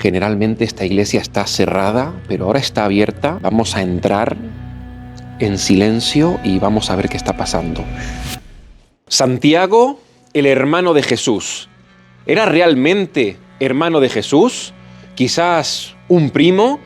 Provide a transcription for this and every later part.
Generalmente esta iglesia está cerrada, pero ahora está abierta. Vamos a entrar en silencio y vamos a ver qué está pasando. Santiago, el hermano de Jesús. ¿Era realmente hermano de Jesús? Quizás un primo,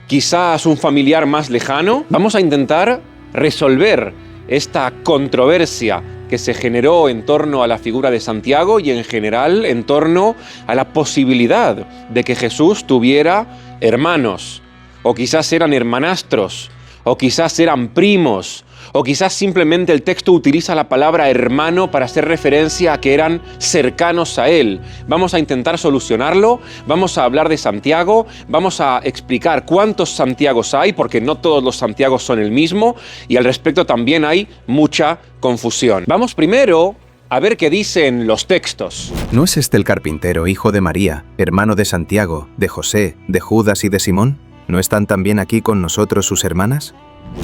quizás un familiar más lejano. Vamos a intentar resolver esta controversia que se generó en torno a la figura de Santiago y en general en torno a la posibilidad de que Jesús tuviera hermanos, o quizás eran hermanastros, o quizás eran primos, o quizás simplemente el texto utiliza la palabra hermano para hacer referencia a que eran cercanos a él. Vamos a intentar solucionarlo, vamos a hablar de Santiago, vamos a explicar cuántos Santiagos hay, porque no todos los Santiagos son el mismo, y al respecto también hay mucha confusión. Vamos primero a ver qué dicen los textos. ¿No es este el carpintero, hijo de María, hermano de Santiago, de José, de Judas y de Simón? ¿No están también aquí con nosotros sus hermanas?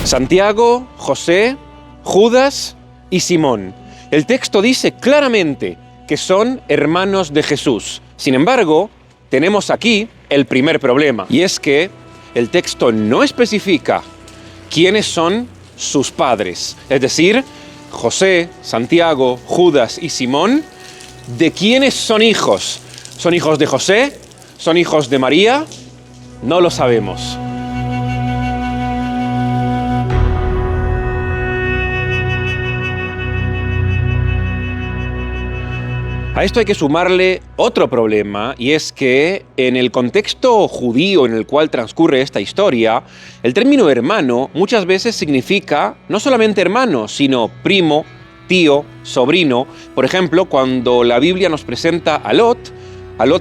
Santiago, José, Judas y Simón. El texto dice claramente que son hermanos de Jesús. Sin embargo, tenemos aquí el primer problema, y es que el texto no especifica quiénes son sus padres. Es decir, José, Santiago, Judas y Simón, ¿de quiénes son hijos? ¿Son hijos de José? ¿Son hijos de María? No lo sabemos. A esto hay que sumarle otro problema, y es que en el contexto judío en el cual transcurre esta historia, el término hermano muchas veces significa no solamente hermano, sino primo, tío, sobrino. Por ejemplo, cuando la Biblia nos presenta a Lot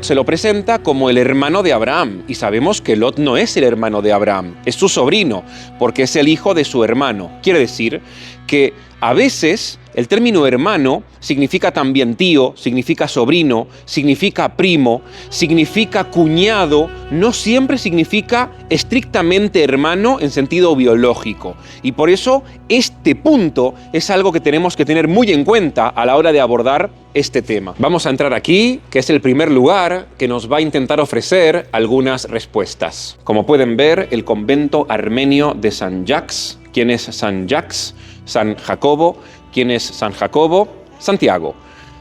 se lo presenta como el hermano de Abraham, y sabemos que Lot no es el hermano de Abraham, es su sobrino, porque es el hijo de su hermano. Quiere decir que a veces el término hermano significa también tío, significa sobrino, significa primo, significa cuñado, no siempre significa estrictamente hermano en sentido biológico. Y por eso este punto es algo que tenemos que tener muy en cuenta a la hora de abordar este tema. Vamos a entrar aquí, que es el primer lugar que nos va a intentar ofrecer algunas respuestas. Como pueden ver, el convento armenio de San Jacques. ¿Quién es San Jacques? San Jacobo. ¿Quién es San Jacobo? Santiago,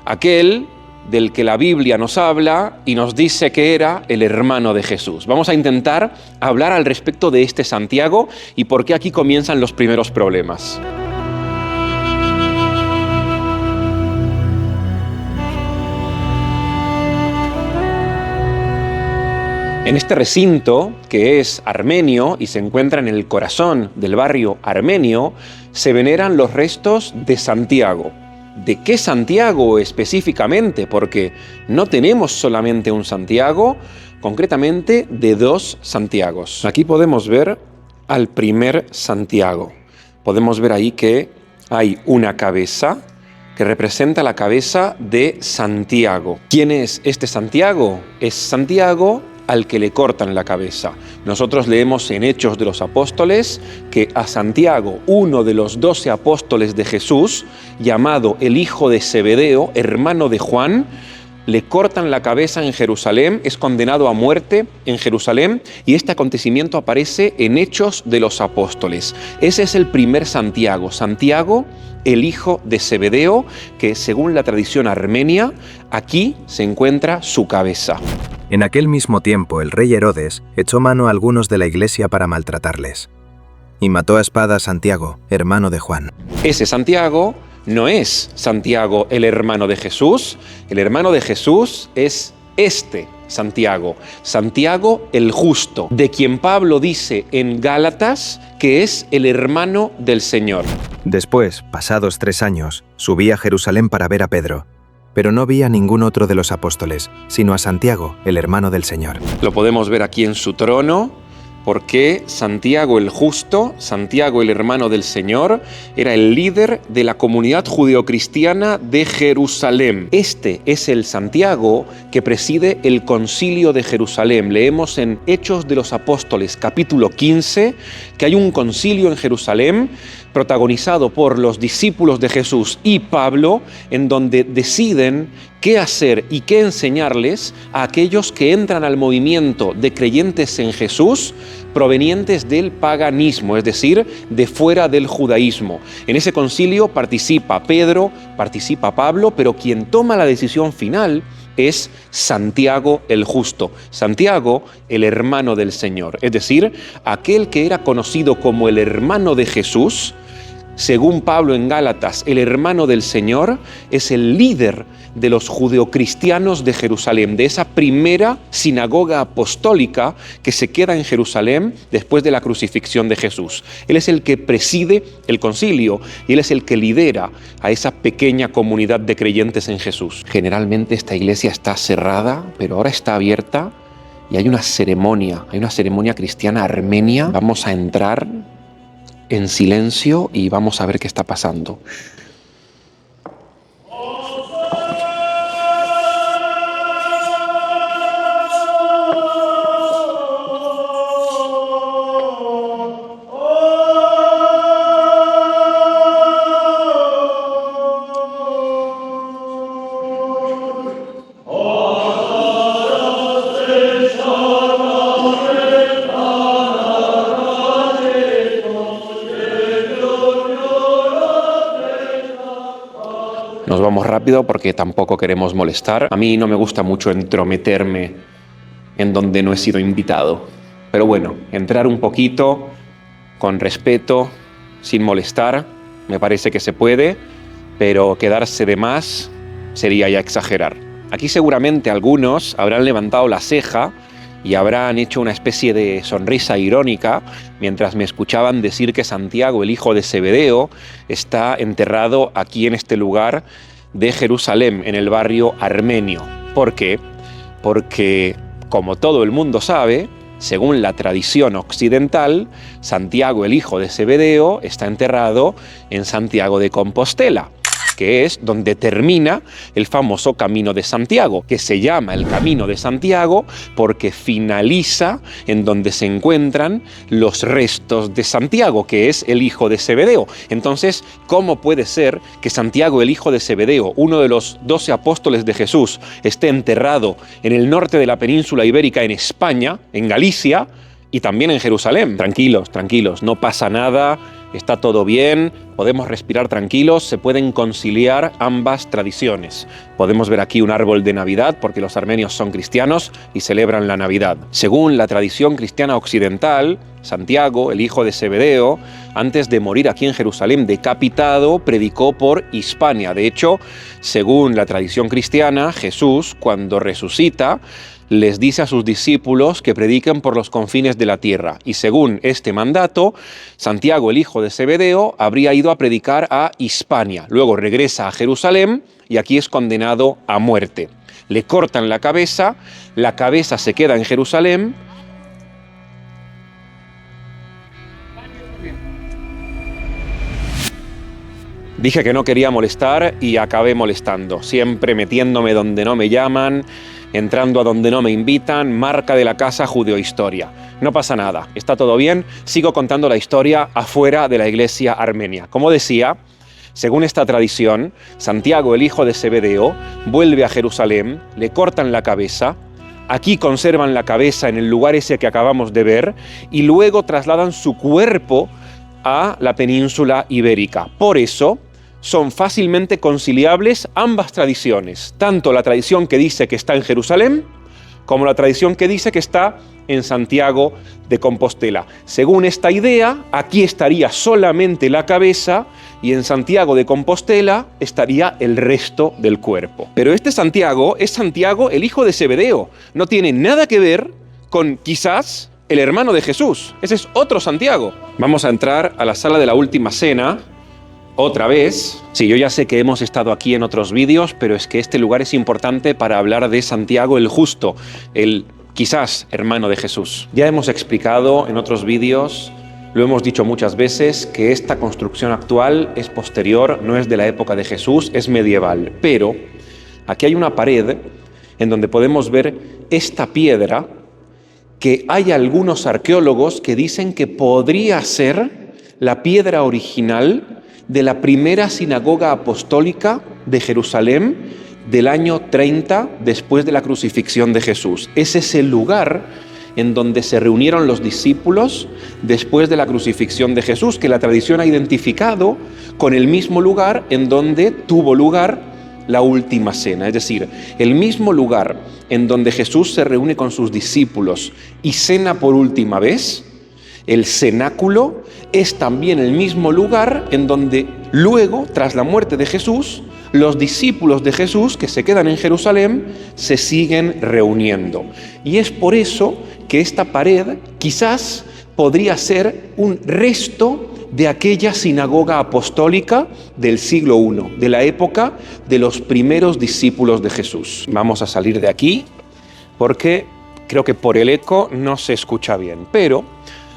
aquel del que la Biblia nos habla y nos dice que era el hermano de Jesús. Vamos a intentar hablar al respecto de este Santiago y por qué aquí comienzan los primeros problemas. En este recinto, que es armenio y se encuentra en el corazón del barrio armenio, se veneran los restos de Santiago. ¿De qué Santiago específicamente? Porque no tenemos solamente un Santiago, concretamente de dos Santiagos. Aquí podemos ver al primer Santiago. Podemos ver ahí que hay una cabeza que representa la cabeza de Santiago. ¿Quién es este Santiago? Es Santiago al que le cortan la cabeza. Nosotros leemos en Hechos de los Apóstoles que a Santiago, uno de los 12 apóstoles de Jesús, llamado el hijo de Zebedeo, hermano de Juan, le cortan la cabeza en Jerusalén, es condenado a muerte en Jerusalén, y este acontecimiento aparece en Hechos de los Apóstoles. Ese es el primer Santiago, Santiago, el hijo de Zebedeo, que según la tradición armenia, aquí se encuentra su cabeza. En aquel mismo tiempo el rey Herodes echó mano a algunos de la iglesia para maltratarles, y mató a espada a Santiago, hermano de Juan. Ese Santiago no es Santiago el hermano de Jesús. El hermano de Jesús es este Santiago, Santiago el justo, de quien Pablo dice en Gálatas que es el hermano del Señor. Después, pasados 3 años, subí a Jerusalén para ver a Pedro, pero no vi a ningún otro de los apóstoles, sino a Santiago, el hermano del Señor. Lo podemos ver aquí en su trono, porque Santiago el justo, Santiago el hermano del Señor, era el líder de la comunidad judeocristiana de Jerusalén. Este es el Santiago que preside el Concilio de Jerusalén. Leemos en Hechos de los Apóstoles, capítulo 15, que hay un concilio en Jerusalén protagonizado por los discípulos de Jesús y Pablo, en donde deciden qué hacer y qué enseñarles a aquellos que entran al movimiento de creyentes en Jesús provenientes del paganismo, es decir, de fuera del judaísmo. En ese concilio participa Pedro, participa Pablo, pero quien toma la decisión final es Santiago el Justo, Santiago el hermano del Señor, es decir, aquel que era conocido como el hermano de Jesús. Según Pablo en Gálatas, el hermano del Señor es el líder de los judeocristianos de Jerusalén, de esa primera sinagoga apostólica que se queda en Jerusalén después de la crucifixión de Jesús. Él es el que preside el concilio y él es el que lidera a esa pequeña comunidad de creyentes en Jesús. Generalmente esta iglesia está cerrada, pero ahora está abierta y hay una ceremonia cristiana armenia. Vamos a entrar en silencio y vamos a ver qué está pasando. Nos vamos rápido porque tampoco queremos molestar. A mí no me gusta mucho entrometerme en donde no he sido invitado. Pero bueno, entrar un poquito con respeto, sin molestar, me parece que se puede, pero quedarse de más sería ya exagerar. Aquí seguramente algunos habrán levantado la ceja y habrán hecho una especie de sonrisa irónica mientras me escuchaban decir que Santiago, el hijo de Zebedeo, está enterrado aquí en este lugar de Jerusalén, en el barrio armenio. ¿Por qué? Porque, como todo el mundo sabe, según la tradición occidental, Santiago, el hijo de Zebedeo, está enterrado en Santiago de Compostela, que es donde termina el famoso Camino de Santiago, que se llama el Camino de Santiago porque finaliza en donde se encuentran los restos de Santiago, que es el hijo de Zebedeo. Entonces, ¿cómo puede ser que Santiago, el hijo de Zebedeo, uno de los 12 apóstoles de Jesús, esté enterrado en el norte de la península ibérica, en España, en Galicia, y también en Jerusalén? Tranquilos, tranquilos, no pasa nada, está todo bien, podemos respirar tranquilos, se pueden conciliar ambas tradiciones. Podemos ver aquí un árbol de Navidad porque los armenios son cristianos y celebran la Navidad. Según la tradición cristiana occidental, Santiago, el hijo de Zebedeo, antes de morir aquí en Jerusalén decapitado, predicó por Hispania. De hecho, según la tradición cristiana, Jesús, cuando resucita, les dice a sus discípulos que prediquen por los confines de la tierra. Y según este mandato, Santiago, el hijo de Zebedeo, habría ido a predicar a Hispania. Luego regresa a Jerusalén y aquí es condenado a muerte. Le cortan la cabeza se queda en Jerusalén. Dije que no quería molestar y acabé molestando, siempre metiéndome donde no me llaman, entrando a donde no me invitan, marca de la casa Judeohistoria. No pasa nada, está todo bien, sigo contando la historia afuera de la iglesia armenia. Como decía, según esta tradición, Santiago, el hijo de Zebedeo, vuelve a Jerusalén, le cortan la cabeza, aquí conservan la cabeza en el lugar ese que acabamos de ver y luego trasladan su cuerpo a la península ibérica. Por eso son fácilmente conciliables ambas tradiciones, tanto la tradición que dice que está en Jerusalén, como la tradición que dice que está en Santiago de Compostela. Según esta idea, aquí estaría solamente la cabeza y en Santiago de Compostela estaría el resto del cuerpo. Pero este Santiago es Santiago, el hijo de Zebedeo. No tiene nada que ver con, quizás, el hermano de Jesús. Ese es otro Santiago. Vamos a entrar a la sala de la última cena. Otra vez. Sí, yo ya sé que hemos estado aquí en otros vídeos, pero es que este lugar es importante para hablar de Santiago el Justo, el quizás hermano de Jesús. Ya hemos explicado en otros vídeos, lo hemos dicho muchas veces, que esta construcción actual es posterior, no es de la época de Jesús, es medieval. Pero aquí hay una pared en donde podemos ver esta piedra que hay algunos arqueólogos que dicen que podría ser la piedra original de la primera sinagoga apostólica de Jerusalén, del año 30 después de la crucifixión de Jesús. Ese es el lugar en donde se reunieron los discípulos después de la crucifixión de Jesús, que la tradición ha identificado con el mismo lugar en donde tuvo lugar la última cena. Es decir, el mismo lugar en donde Jesús se reúne con sus discípulos y cena por última vez, el cenáculo, es también el mismo lugar en donde luego, tras la muerte de Jesús, los discípulos de Jesús que se quedan en Jerusalén se siguen reuniendo. Y es por eso que esta pared quizás podría ser un resto de aquella sinagoga apostólica del siglo I, de la época de los primeros discípulos de Jesús. Vamos a salir de aquí porque creo que por el eco no se escucha bien. Pero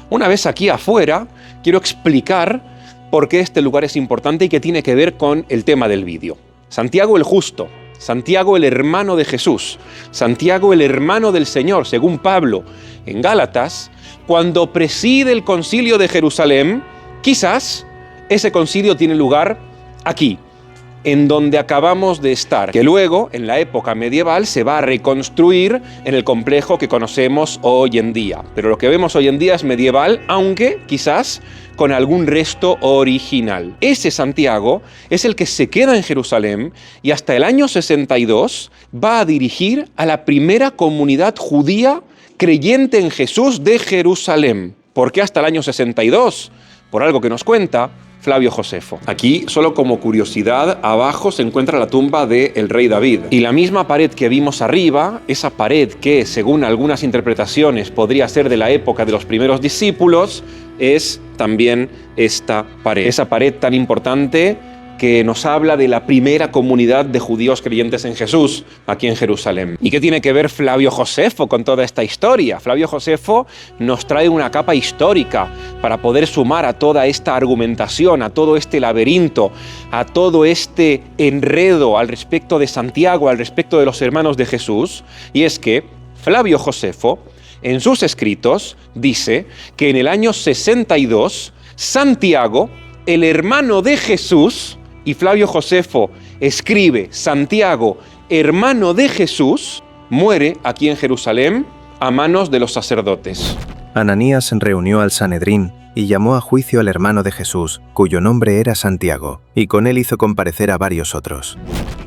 una vez aquí afuera, quiero explicar por qué este lugar es importante y qué tiene que ver con el tema del vídeo. Santiago el justo, Santiago el hermano de Jesús, Santiago el hermano del Señor, según Pablo en Gálatas, cuando preside el concilio de Jerusalén, quizás ese concilio tiene lugar aquí, en donde acabamos de estar, que luego, en la época medieval, se va a reconstruir en el complejo que conocemos hoy en día. Pero lo que vemos hoy en día es medieval, aunque quizás con algún resto original. Ese Santiago es el que se queda en Jerusalén y hasta el año 62 va a dirigir a la primera comunidad judía creyente en Jesús de Jerusalén. ¿Por qué hasta el año 62? Por algo que nos cuenta Flavio Josefo. Aquí, solo como curiosidad, abajo se encuentra la tumba del rey David. Y la misma pared que vimos arriba, esa pared que, según algunas interpretaciones, podría ser de la época de los primeros discípulos, es también esta pared. Esa pared tan importante que nos habla de la primera comunidad de judíos creyentes en Jesús aquí en Jerusalén. ¿Y qué tiene que ver Flavio Josefo con toda esta historia? Flavio Josefo nos trae una capa histórica para poder sumar a toda esta argumentación, a todo este laberinto, a todo este enredo al respecto de Santiago, al respecto de los hermanos de Jesús. Y es que Flavio Josefo, en sus escritos, dice que en el año 62, Santiago, el hermano de Jesús, y Flavio Josefo escribe Santiago, hermano de Jesús, muere aquí en Jerusalén a manos de los sacerdotes. Ananías reunió al Sanedrín y llamó a juicio al hermano de Jesús, cuyo nombre era Santiago, y con él hizo comparecer a varios otros.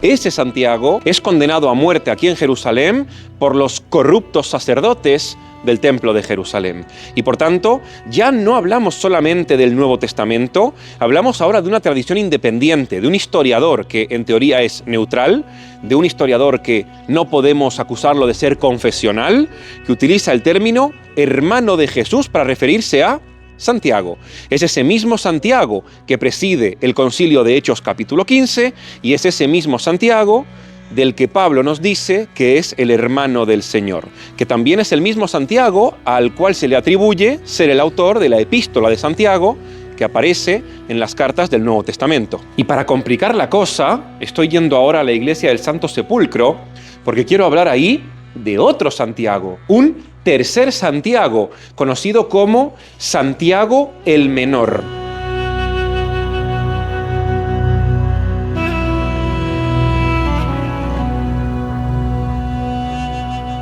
Ese Santiago es condenado a muerte aquí en Jerusalén por los corruptos sacerdotes del templo de Jerusalén. Y por tanto, ya no hablamos solamente del Nuevo Testamento, hablamos ahora de una tradición independiente, de un historiador que en teoría es neutral, de un historiador que no podemos acusarlo de ser confesional, que utiliza el término hermano de Jesús para referirse a Santiago. Es ese mismo Santiago que preside el concilio de Hechos capítulo 15 y es ese mismo Santiago del que Pablo nos dice que es el hermano del Señor, que también es el mismo Santiago al cual se le atribuye ser el autor de la epístola de Santiago que aparece en las cartas del Nuevo Testamento. Y para complicar la cosa, estoy yendo ahora a la iglesia del Santo Sepulcro porque quiero hablar ahí de otro Santiago, un tercer Santiago, conocido como Santiago el Menor.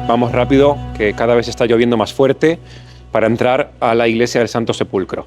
Vamos rápido, que cada vez está lloviendo más fuerte, para entrar a la iglesia del Santo Sepulcro.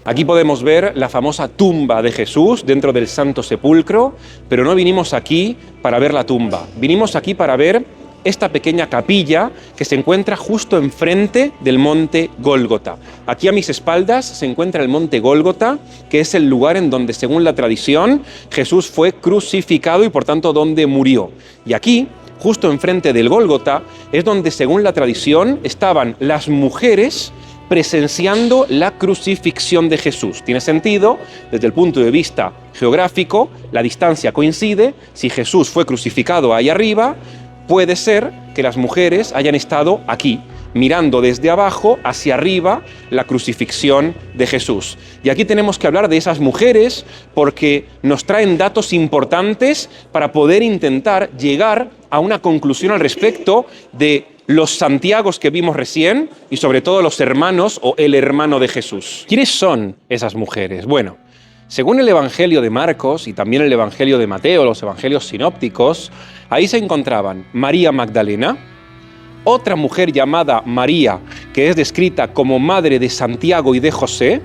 Aquí podemos ver la famosa tumba de Jesús dentro del Santo Sepulcro, pero no vinimos aquí para ver la tumba. Vinimos aquí para ver esta pequeña capilla que se encuentra justo enfrente del monte Gólgota. Aquí a mis espaldas se encuentra el monte Gólgota, que es el lugar en donde, según la tradición, Jesús fue crucificado y por tanto donde murió. Y aquí, justo enfrente del Gólgota, es donde, según la tradición, estaban las mujeres presenciando la crucifixión de Jesús. Tiene sentido, desde el punto de vista geográfico, la distancia coincide. Si Jesús fue crucificado ahí arriba, puede ser que las mujeres hayan estado aquí, mirando desde abajo hacia arriba la crucifixión de Jesús. Y aquí tenemos que hablar de esas mujeres porque nos traen datos importantes para poder intentar llegar a una conclusión al respecto de los Santiagos que vimos recién y sobre todo los hermanos o el hermano de Jesús. ¿Quiénes son esas mujeres? Bueno, Según el Evangelio de Marcos y también el Evangelio de Mateo, los Evangelios sinópticos, ahí se encontraban María Magdalena, otra mujer llamada María, que es descrita como madre de Santiago y de José,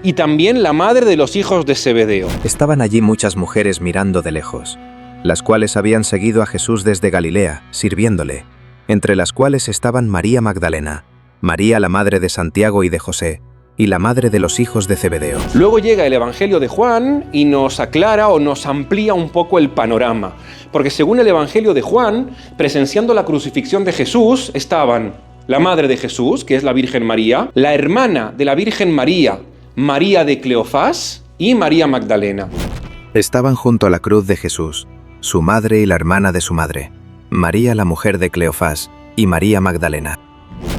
y también la madre de los hijos de Zebedeo. Estaban allí muchas mujeres mirando de lejos, las cuales habían seguido a Jesús desde Galilea, sirviéndole, entre las cuales estaban María Magdalena, María la madre de Santiago y de José, y la madre de los hijos de Zebedeo. Luego llega el Evangelio de Juan y nos aclara o nos amplía un poco el panorama, porque según el Evangelio de Juan, presenciando la crucifixión de Jesús, estaban la madre de Jesús, que es la Virgen María, la hermana de la Virgen María, María de Cleofás, y María Magdalena. Estaban junto a la cruz de Jesús, su madre y la hermana de su madre, María la mujer de Cleofás y María Magdalena.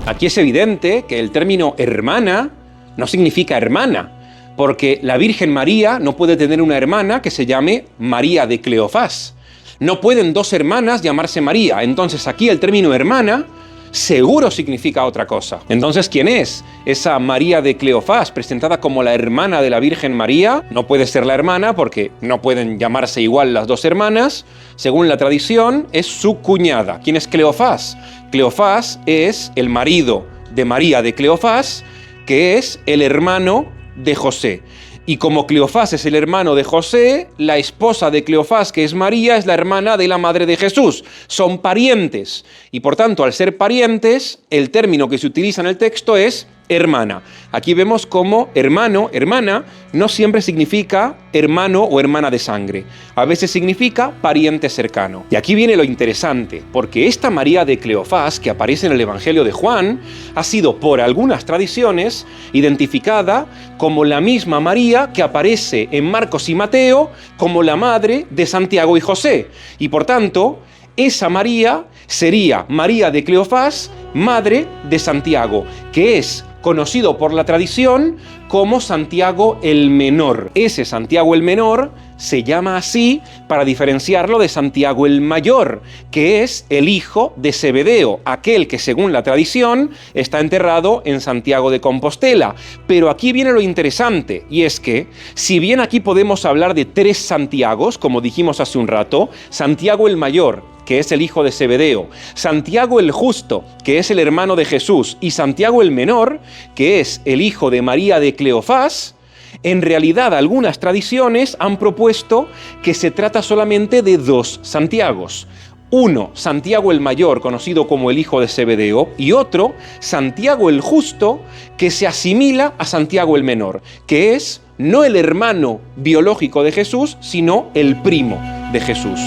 Aquí es evidente que el término hermana no significa hermana, porque la Virgen María no puede tener una hermana que se llame María de Cleofás. No pueden dos hermanas llamarse María. Entonces aquí el término hermana seguro significa otra cosa. Entonces, ¿quién es esa María de Cleofás, presentada como la hermana de la Virgen María? No puede ser la hermana porque no pueden llamarse igual las dos hermanas. Según la tradición, es su cuñada. ¿Quién es Cleofás? Cleofás es el marido de María de Cleofás, que es el hermano de José. Y como Cleofás es el hermano de José, la esposa de Cleofás, que es María, es la hermana de la madre de Jesús. Son parientes. Y por tanto, al ser parientes, el término que se utiliza en el texto es hermana. Aquí vemos cómo hermano, hermana, no siempre significa hermano o hermana de sangre. A veces significa pariente cercano. Y aquí viene lo interesante, porque esta María de Cleofás, que aparece en el Evangelio de Juan, ha sido por algunas tradiciones identificada como la misma María que aparece en Marcos y Mateo como la madre de Santiago y José. Y por tanto, esa María sería María de Cleofás, madre de Santiago, que es conocido por la tradición como Santiago el Menor. Ese Santiago el Menor se llama así para diferenciarlo de Santiago el Mayor, que es el hijo de Zebedeo, aquel que según la tradición está enterrado en Santiago de Compostela. Pero aquí viene lo interesante, y es que si bien aquí podemos hablar de tres Santiagos, como dijimos hace un rato, Santiago el Mayor, que es el hijo de Zebedeo, Santiago el Justo, que es el hermano de Jesús, y Santiago el Menor, que es el hijo de María de Cleofás, en realidad algunas tradiciones han propuesto que se trata solamente de dos Santiagos. Uno, Santiago el Mayor, conocido como el hijo de Zebedeo, y otro, Santiago el Justo, que se asimila a Santiago el Menor, que es no el hermano biológico de Jesús, sino el primo de Jesús.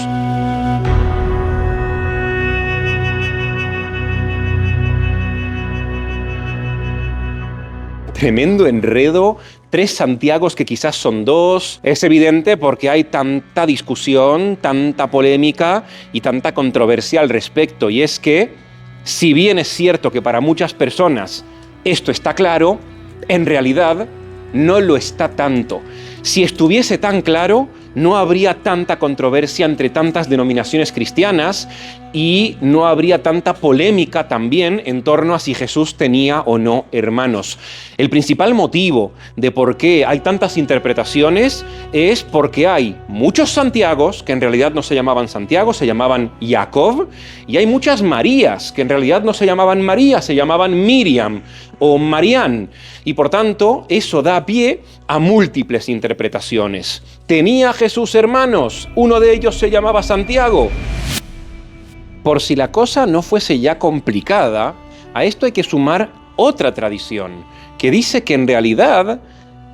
Tremendo enredo, tres Santiagos que quizás son dos. Es evidente porque hay tanta discusión, tanta polémica y tanta controversia al respecto. Y es que, si bien es cierto que para muchas personas esto está claro, en realidad no lo está tanto. Si estuviese tan claro, no habría tanta controversia entre tantas denominaciones cristianas y no habría tanta polémica también en torno a si Jesús tenía o no hermanos. El principal motivo de por qué hay tantas interpretaciones es porque hay muchos Santiagos, que en realidad no se llamaban Santiago, se llamaban Jacob, y hay muchas Marías, que en realidad no se llamaban María, se llamaban Miriam o Marián, y por tanto eso da pie a múltiples interpretaciones. ¿Tenía Jesús hermanos? Uno de ellos se llamaba Santiago. Por si la cosa no fuese ya complicada, a esto hay que sumar otra tradición, que dice que en realidad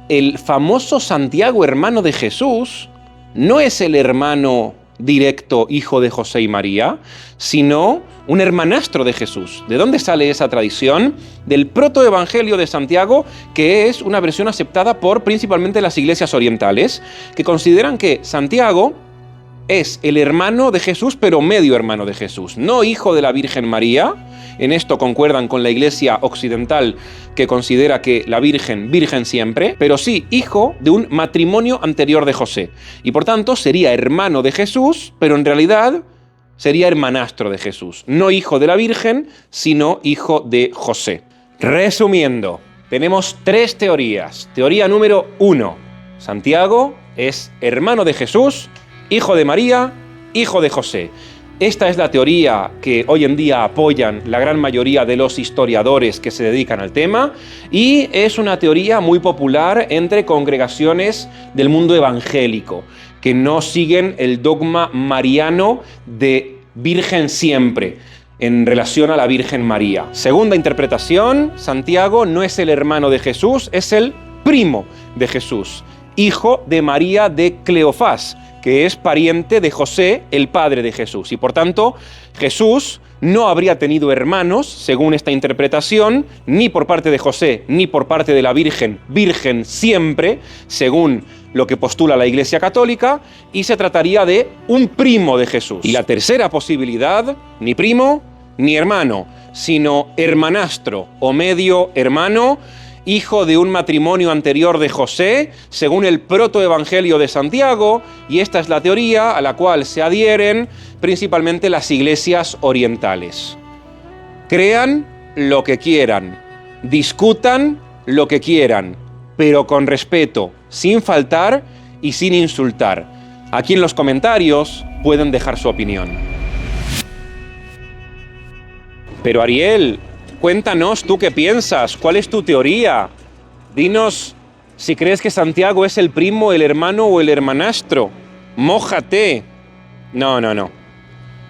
el famoso Santiago, hermano de Jesús, no es el hermano directo hijo de José y María, sino un hermanastro de Jesús. ¿De dónde sale esa tradición? Del protoevangelio de Santiago, que es una versión aceptada por principalmente las iglesias orientales, que consideran que Santiago es el hermano de Jesús, pero medio hermano de Jesús, no hijo de la Virgen María. En esto concuerdan con la Iglesia occidental, que considera que la Virgen, virgen siempre, pero sí hijo de un matrimonio anterior de José. Y por tanto sería hermano de Jesús, pero en realidad sería hermanastro de Jesús. No hijo de la Virgen, sino hijo de José. Resumiendo, tenemos tres teorías. Teoría número 1. Santiago es hermano de Jesús, hijo de María, hijo de José. Esta es la teoría que hoy en día apoyan la gran mayoría de los historiadores que se dedican al tema, y es una teoría muy popular entre congregaciones del mundo evangélico, que no siguen el dogma mariano de Virgen siempre, en relación a la Virgen María. Segunda interpretación, Santiago no es el hermano de Jesús, es el primo de Jesús, hijo de María de Cleofás, que es pariente de José, el padre de Jesús. Y por tanto, Jesús no habría tenido hermanos, según esta interpretación, ni por parte de José, ni por parte de la Virgen, virgen siempre, según lo que postula la Iglesia Católica, y se trataría de un primo de Jesús. Y la tercera posibilidad, ni primo ni hermano, sino hermanastro o medio hermano, hijo de un matrimonio anterior de José, según el protoevangelio de Santiago, y esta es la teoría a la cual se adhieren principalmente las iglesias orientales. Crean lo que quieran, discutan lo que quieran, pero con respeto, sin faltar y sin insultar. Aquí en los comentarios pueden dejar su opinión. Pero Ariel, cuéntanos tú qué piensas, cuál es tu teoría. Dinos si crees que Santiago es el primo, el hermano o el hermanastro. Mójate. No.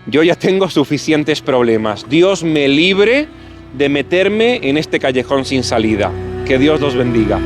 Yo ya tengo suficientes problemas. Dios me libre de meterme en este callejón sin salida. Que Dios los bendiga.